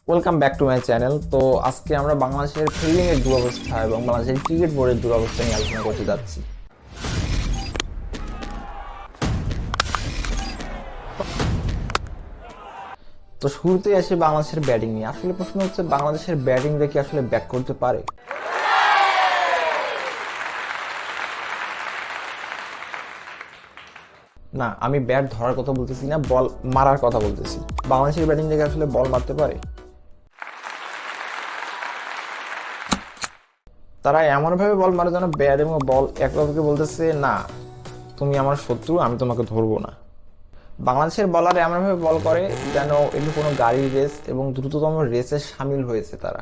Welcome back to my channel. তো আজকে আমরা বাংলাদেশের ফিল্ডিং এর দুরবস্থা এবং বাংলাদেশের ক্রিকেট বোর্ডের দুরবস্থা নিয়ে আলোচনা করতে যাচ্ছি। তো শুরুতেই আসে বাংলাদেশের ব্যাটিং নিয়ে। আসলে প্রশ্ন হচ্ছে, বাংলাদেশের ব্যাটিং দেখে আসলে ব্যাক করতে পারে? না, আমি ব্যাট ধরার কথা বলতেছি না, বল মারার কথা বলতেছি। বাংলাদেশের ব্যাটিং দেখে আসলে বল মারতে পারে? তারা এমন ভাবে বল মারে যেন ব্যাট এবং বল একে অপরকে বলতেছে, না তুমি আমার শত্রু, আমি তোমাকে ধরবো না। বাংলাদেশের বলার এমনভাবে বল করে যেন এগুলো কোনো গাড়ির রেস এবং দ্রুততম রেসে সামিল হয়েছে। তারা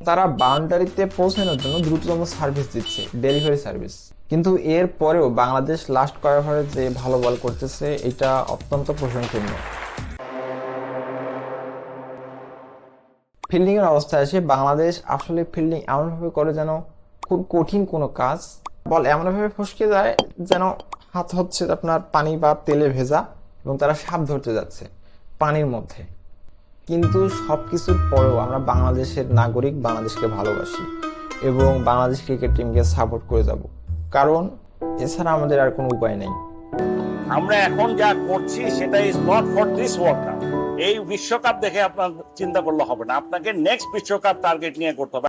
তারা বাউন্ডারিতে পৌঁছানোর জন্য দ্রুততম সার্ভিস দিচ্ছে, ডেলিভারি সার্ভিস। কিন্তু এর পরেও বাংলাদেশ লাস্ট কয়েক ওভারে যে ভালো বল করতেছে, এটা অত্যন্ত প্রশংসনীয়। ফিল্ডিং এর অবস্থায় এসে বাংলাদেশ আসলে ফিল্ডিং এমনভাবে করে যেন খুব কঠিন কোনো কাজ। বল এমনভাবে ফসকে যায় যেন হাত হচ্ছে আপনার পানি বা তেলে ভেজা, এবং তারা সাপ ধরতে যাচ্ছে পানির মধ্যে। কিন্তু সবকিছুর পরেও আমরা বাংলাদেশের নাগরিক, বাংলাদেশকে ভালোবাসি এবং বাংলাদেশ ক্রিকেট টিমকে সাপোর্ট করে যাব, কারণ এছাড়া আমাদের আর কোনো উপায় নেই। আমরা এখন যা করছি সেটা is not for this world cup. এই বিশ্বকাপ দেখে আপনার চিন্তা করলে হবে না, আপনাকে নেক্সট বিশ্বকাপ টার্গেট নিয়ে করতে হবে।